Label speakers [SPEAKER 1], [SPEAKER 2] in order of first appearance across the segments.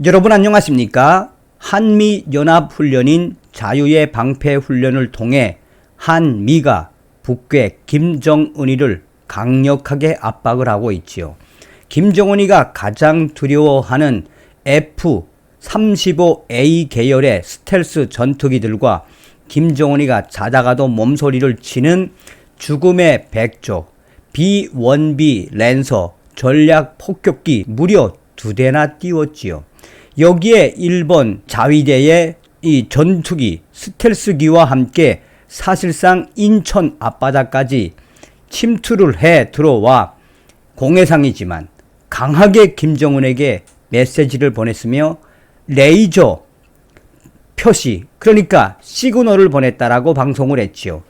[SPEAKER 1] 여러분 안녕하십니까? 한미연합훈련인 자유의 방패훈련을 통해 한미가 북괴 김정은이를 강력하게 압박을 하고 있지요. 김정은이가 가장 두려워하는 F-35A 계열의 스텔스 전투기들과 김정은이가 자다가도 몸소리를 치는 죽음의 백조 B-1B 랜서 전략 폭격기 무려 2대나 띄웠지요. 여기에 일본 자위대의 이 전투기 스텔스기와 함께 사실상 인천 앞바다까지 침투를 해 들어와 공해상이지만 강하게 김정은에게 메시지를 보냈으며 레이저 표시, 그러니까 시그널을 보냈다라고 방송을 했지요.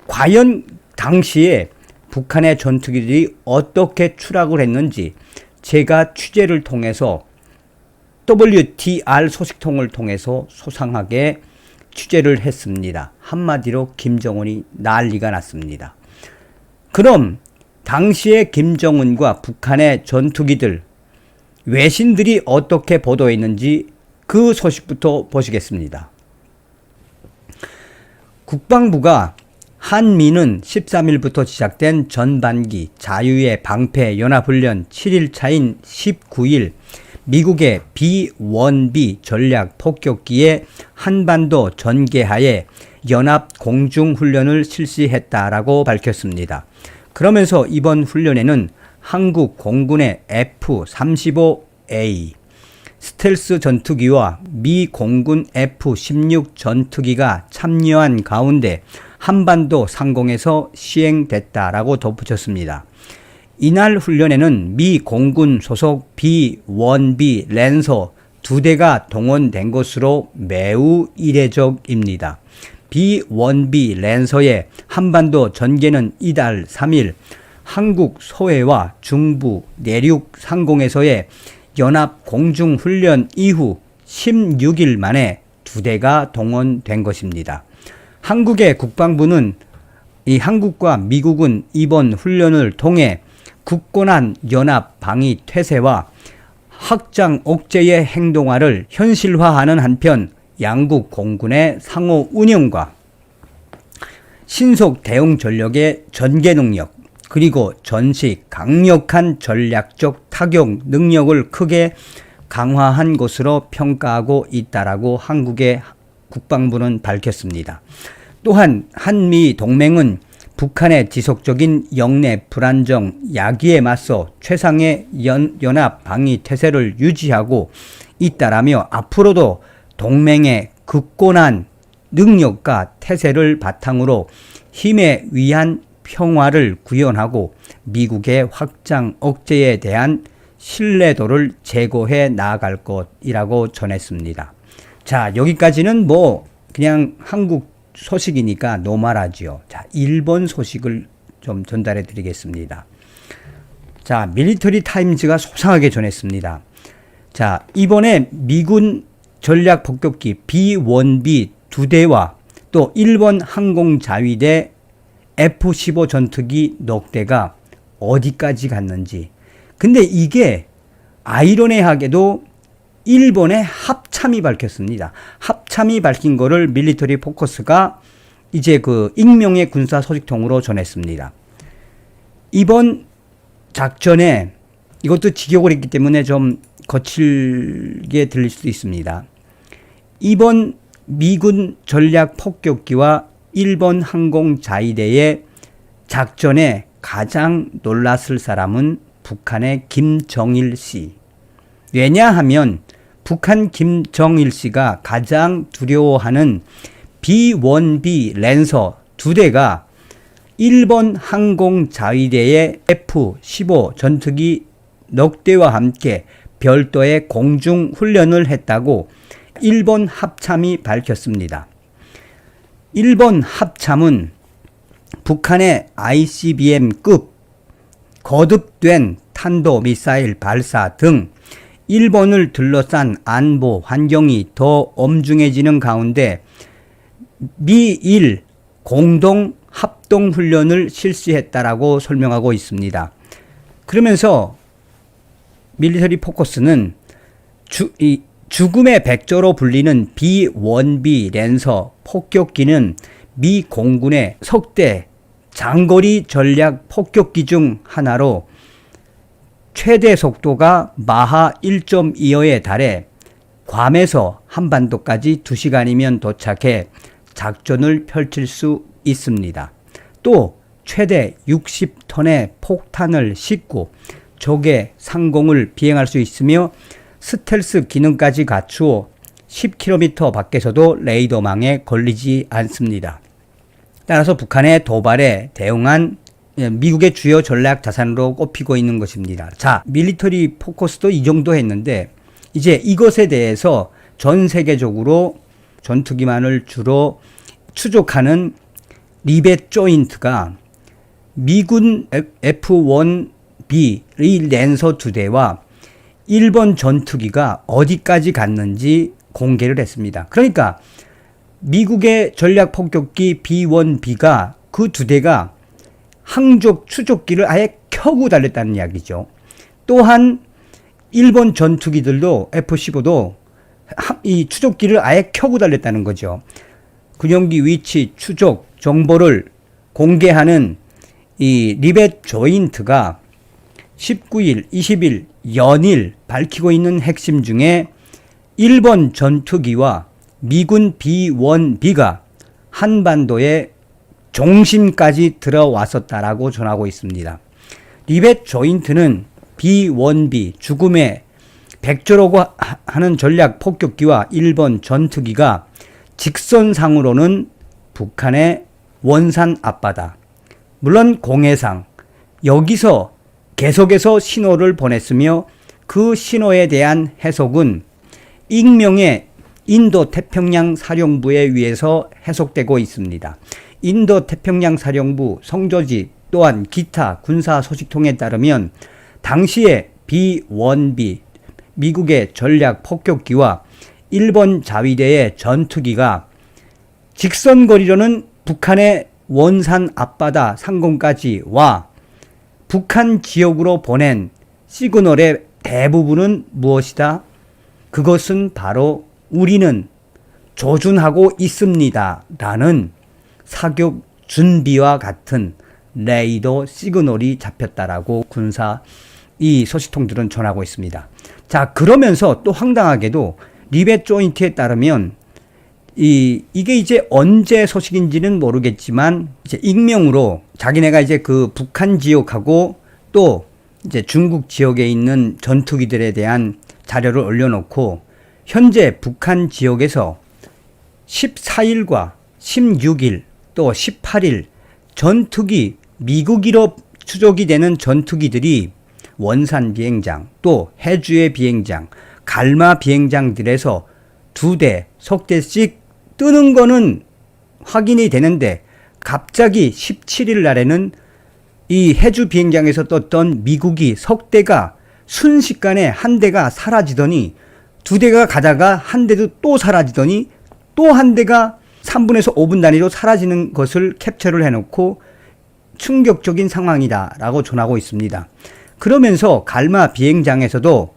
[SPEAKER 1] 과연 당시에 북한의 전투기들이 어떻게 추락을 했는지 제가 취재를 통해서 WTR 소식통을 통해서 소상하게 취재를 했습니다. 한마디로 김정은이 난리가 났습니다. 그럼 당시에 김정은과 북한의 전투기들, 외신들이 어떻게 보도했는지 그 소식부터 보시겠습니다. 국방부가 한미는 13일부터 시작된 전반기 자유의 방패 연합훈련 7일차인 19일 미국의 B-1B 전략 폭격기의 한반도 전개하에 연합 공중훈련을 실시했다라고 밝혔습니다. 그러면서 이번 훈련에는 한국 공군의 F-35A 스텔스 전투기와 미 공군 F-16 전투기가 참여한 가운데 한반도 상공에서 시행됐다라고 덧붙였습니다. 이날 훈련에는 미 공군 소속 B-1B 랜서 2대가 동원된 것으로 매우 이례적입니다. B-1B 랜서의 한반도 전개는 이달 3일 한국 소해와 중부 내륙 상공에서의 연합 공중훈련 이후 16일 만에 2대가 동원된 것입니다. 한국의 국방부는 이 한국과 미국은 이번 훈련을 통해 굳건한 연합 방위 태세와 확장 억제의 행동화를 현실화하는 한편 양국 공군의 상호 운영과 신속 대응 전력의 전개 능력 그리고 전시 강력한 전략적 타격 능력을 크게 강화한 것으로 평가하고 있다라고 한국의 국방부는 밝혔습니다. 또한 한미 동맹은 북한의 지속적인 영내 불안정 야기에 맞서 최상의 연합 방위 태세를 유지하고 있다라며 앞으로도 동맹의 굳건한 능력과 태세를 바탕으로 힘에 의한 평화를 구현하고 미국의 확장 억제에 대한 신뢰도를 제고해 나아갈 것이라고 전했습니다. 자, 여기까지는 그냥 한국 소식이니까 노말하지요. 자, 일본 소식을 좀 전달해 드리겠습니다. 자, 밀리터리 타임즈가 소상하게 전했습니다. 자, 이번에 미군 전략 폭격기 B-1B 2대와 또 일본 항공자위대 F-15 전투기 넉 대가 어디까지 갔는지. 근데 이게 아이러니하게도 일본의 합참이 밝혔습니다. 합참이 밝힌 거를 밀리터리 포커스가 이제 그 익명의 군사 소식통으로 전했습니다. 이번 작전에 이것도 직역을 했기 때문에 좀 거칠게 들릴 수도 있습니다. 이번 미군 전략 폭격기와 일본 항공자위대의 작전에 가장 놀랐을 사람은 북한의 김정일 씨. 왜냐하면 북한 김정일 씨가 가장 두려워하는 B-1B 랜서 2대가 일본 항공자위대의 F-15 전투기 넉 대와 함께 별도의 공중훈련을 했다고 일본 합참이 밝혔습니다. 일본 합참은 북한의 ICBM급 거듭된 탄도미사일 발사 등 일본을 둘러싼 안보 환경이 더 엄중해지는 가운데 미일 공동 합동훈련을 실시했다라고 설명하고 있습니다. 그러면서 밀리터리 포커스는 죽음의 백조로 불리는 B-1B 랜서 폭격기는 미 공군의 석대 장거리 전략 폭격기 중 하나로 최대 속도가 마하 1.25에 달해 괌에서 한반도까지 2시간이면 도착해 작전을 펼칠 수 있습니다. 또 최대 60톤의 폭탄을 싣고 적의 상공을 비행할 수 있으며 스텔스 기능까지 갖추어 10km 밖에서도 레이더망에 걸리지 않습니다. 따라서 북한의 도발에 대응한 미국의 주요 전략 자산으로 꼽히고 있는 것입니다. 자, 밀리터리 포커스도 이 정도 했는데 이제 이것에 대해서 전 세계적으로 전투기만을 주로 추적하는 리벳 조인트가 미군 F-1B 랜서 2대와 일본 전투기가 어디까지 갔는지 공개를 했습니다. 그러니까 미국의 전략 폭격기 B-1B가 그 2대가 항적 추적기를 아예 켜고 달렸다는 이야기죠. 또한 일본 전투기들도 F-15도 이 추적기를 아예 켜고 달렸다는 거죠. 군용기 위치 추적 정보를 공개하는 이 리벳 조인트가 19일, 20일 연일 밝히고 있는 핵심 중에 일본 전투기와 미군 B-1B가 한반도의 중심까지 들어왔었다라고 전하고 있습니다. 리벳 조인트는 B-1B 죽음의 백조라고 하는 전략 폭격기와 일본 전투기가 직선상으로는 북한의 원산 앞바다, 물론 공해상 여기서 계속해서 신호를 보냈으며 그 신호에 대한 해석은 익명의 인도 태평양 사령부에 의해서 해석되고 있습니다. 인도 태평양 사령부 성조지 또한 기타 군사 소식통에 따르면 당시에 B-1B 미국의 전략 폭격기와 일본 자위대의 전투기가 직선거리로는 북한의 원산 앞바다 상공까지 와 북한 지역으로 보낸 시그널의 대부분은 무엇이다? 그것은 바로 우리는 조준하고 있습니다 라는 사격 준비와 같은 레이더 시그널이 잡혔다라고 군사 이 소식통들은 전하고 있습니다. 자, 그러면서 또 황당하게도 리벳 조인트에 따르면 이게 이제 언제 소식인지는 모르겠지만 이제 익명으로 자기네가 이제 그 북한 지역하고 또 이제 중국 지역에 있는 전투기들에 대한 자료를 올려놓고 현재 북한 지역에서 14일과 16일 또 18일 전투기 미국이로 추적이 되는 전투기들이 원산 비행장 또 해주의 비행장 갈마 비행장들에서 2대 석대씩 뜨는 거는 확인이 되는데 갑자기 17일 날에는 이 해주 비행장에서 떴던 미국이 석대가 순식간에 한 대가 사라지더니 2대가 가다가 한 대도 또 사라지더니 또 한 대가 3분에서 5분 단위로 사라지는 것을 캡처를 해놓고 충격적인 상황이다 라고 전하고 있습니다. 그러면서 갈마 비행장에서도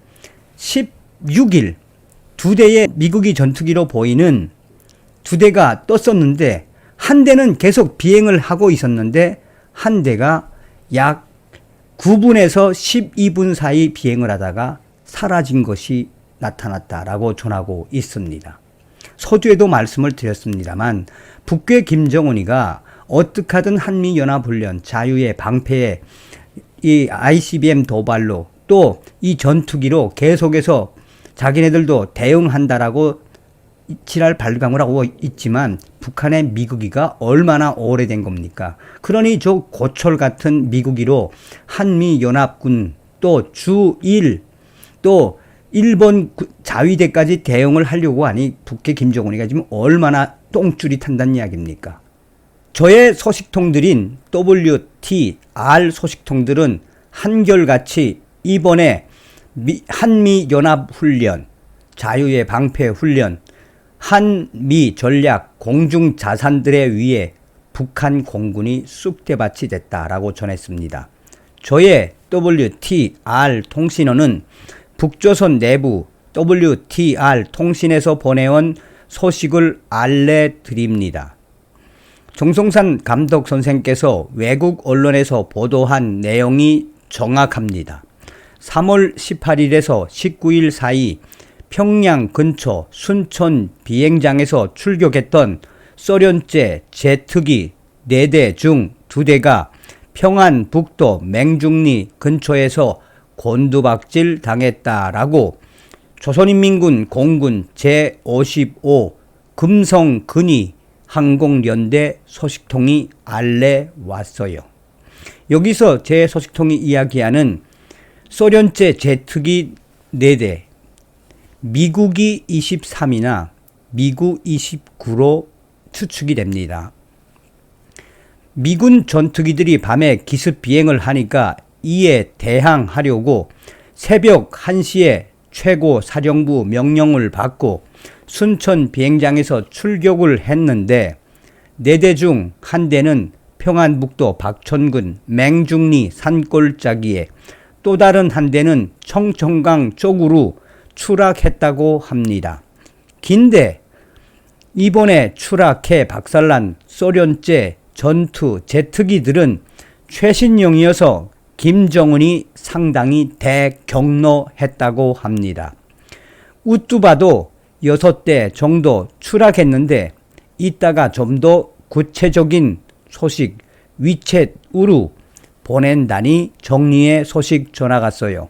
[SPEAKER 1] 16일 2대의 미국이 전투기로 보이는 2대가 떴었는데 한 대는 계속 비행을 하고 있었는데 한 대가 약 9분에서 12분 사이 비행을 하다가 사라진 것이 나타났다라고 전하고 있습니다. 서두에도 말씀을 드렸습니다만 북괴 김정은이가 어떻게 하든 한미연합훈련 자유의 방패에 이 ICBM 도발로 또 이 전투기로 계속해서 자기네들도 대응한다라고 지랄 발광을 하고 있지만 북한의 미국이가 얼마나 오래된 겁니까? 그러니 저 고철 같은 미국이로 한미연합군 또 주1 또 일본 자위대까지 대응을 하려고 하니 북괴 김정은이가 지금 얼마나 똥줄이 탄다는 이야기입니까? 저의 소식통들인 WTR 소식통들은 한결같이 이번에 한미연합훈련, 자유의 방패훈련, 한미 전략 공중 자산들에 의해 북한 공군이 쑥대밭이 됐다라고 전했습니다. 저의 WTR 통신원은 북조선 내부 WTR 통신에서 보내온 소식을 알려드립니다. 정성산 감독 선생께서 외국 언론에서 보도한 내용이 정확합니다. 3월 18일에서 19일 사이 평양 근처 순천 비행장에서 출격했던 소련제 제트기 4대 중 2대가 평안북도 맹중리 근처에서 곤두박질 당했다라고 조선인민군 공군 제55 금성근위 항공연대 소식통이 알려왔어요. 여기서 제 소식통이 이야기하는 소련제 제트기 4대, 미국이 23이나 미국 29로 추측이 됩니다. 미군 전투기들이 밤에 기습 비행을 하니까 이에 대항하려고 새벽 1시에 최고 사령부 명령을 받고 순천 비행장에서 출격을 했는데 4대 중 1대는 평안북도 박천군 맹중리 산골짜기에 또 다른 1대는 청천강 쪽으로 추락했다고 합니다. 긴데 이번에 추락해 박살난 소련제 전투 제트기들은 최신형이어서 김정은이 상당히 대경로했다고 합니다. 우뚜바도 6대 정도 추락했는데 이따가 좀 더 구체적인 소식 위챗으로 보낸다니 정리의 소식 전화갔어요.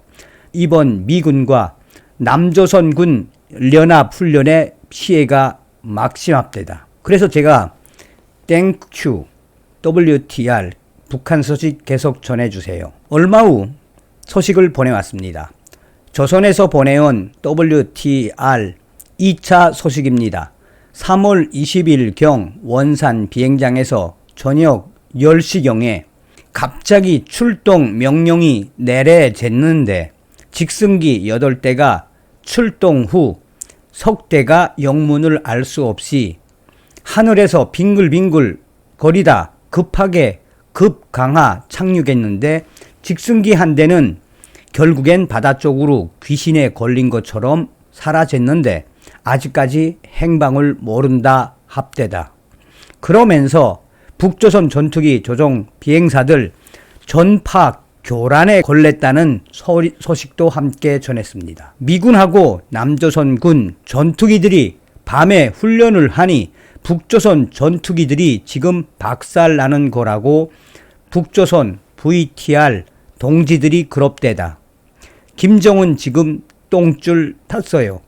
[SPEAKER 1] 이번 미군과 남조선군 연합훈련의 피해가 막심합니다. 그래서 제가 땡큐 WTR 북한 소식 계속 전해주세요. 얼마 후 소식을 보내왔습니다. 조선에서 보내온 WTR 2차 소식입니다. 3월 20일경 원산 비행장에서 저녁 10시경에 갑자기 출동 명령이 내려졌는데 직승기 8대가 출동 후 석대가 영문을 알 수 없이 하늘에서 빙글빙글 거리다 급하게 급강하 착륙했는데 직승기 한 대는 결국엔 바다 쪽으로 귀신에 걸린 것처럼 사라졌는데 아직까지 행방을 모른다 합대다. 그러면서 북조선 전투기 조종 비행사들 전파 교란에 걸렸다는 소식도 함께 전했습니다. 미군하고 남조선군 전투기들이 밤에 훈련을 하니 북조선 전투기들이 지금 박살나는 거라고 북조선 VTR 동지들이 그럽대다. 김정은 지금 똥줄 탔어요.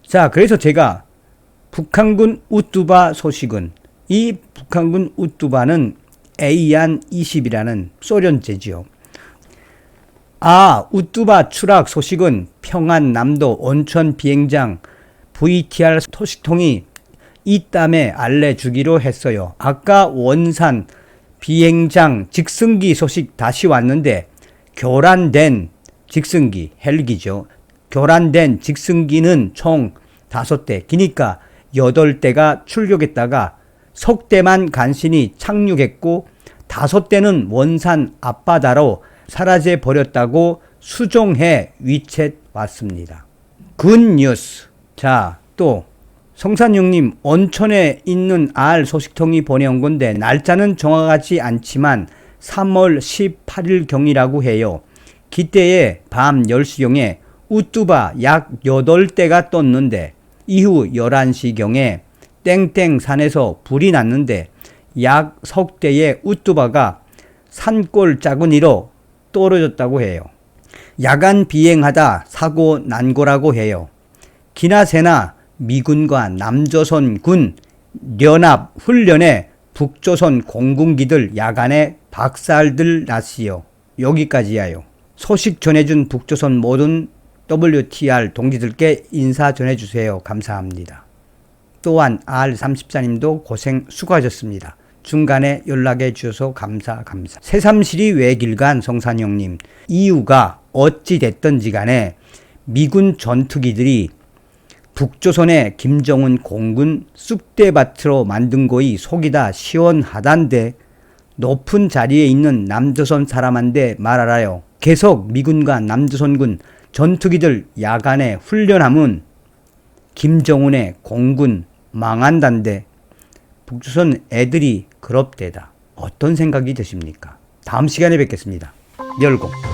[SPEAKER 1] 자, 그래서 제가 북한군 우뚜바 소식은 이 북한군 우뚜바는 AN-20이라는 소련제지요. 우뚜바 추락 소식은 평안남도 온천 비행장 VTR 소식통이 이땀에 알려주기로 했어요. 아까 원산 비행장 직승기 소식 다시 왔는데 교란된 직승기, 헬기죠. 교란된 직승기는 총 5대, 그러니까 8대가 출격했다가 석대만 간신히 착륙했고 5대는 원산 앞바다로 사라져 버렸다고 수정해 위챗 왔습니다. 굿뉴스. 자, 또 성산용님 온천에 있는 알 소식통이 보내온 건데 날짜는 정확하지 않지만 3월 18일경이라고 해요. 그때에 밤 10시경에 우뚜바 약 8대가 떴는데 이후 11시경에 땡땡산에서 불이 났는데 약 석대의 우뚜바가 산골 짜구니로 떨어졌다고 해요. 야간 비행하다 사고 난 거라고 해요. 기나새나 미군과 남조선군 연합 훈련에 북조선 공군기들 야간에 박살들 났지요. 여기까지야요. 소식 전해준 북조선 모든 WTR 동지들께 인사 전해주세요. 감사합니다. 또한 R34님도 고생 수고하셨습니다. 중간에 연락해 주셔서 감사. 새삼시리 왜 길간 성산형님, 이유가 어찌 됐든지 간에 미군 전투기들이 북조선의 김정은 공군 쑥대밭으로 만든 거이 속이 다 시원하단데 높은 자리에 있는 남조선 사람한테 말하라요. 계속 미군과 남조선군 전투기들 야간에 훈련하면 김정은의 공군 망한단데 북조선 애들이 그럽대다. 어떤 생각이 드십니까? 다음 시간에 뵙겠습니다. 열공.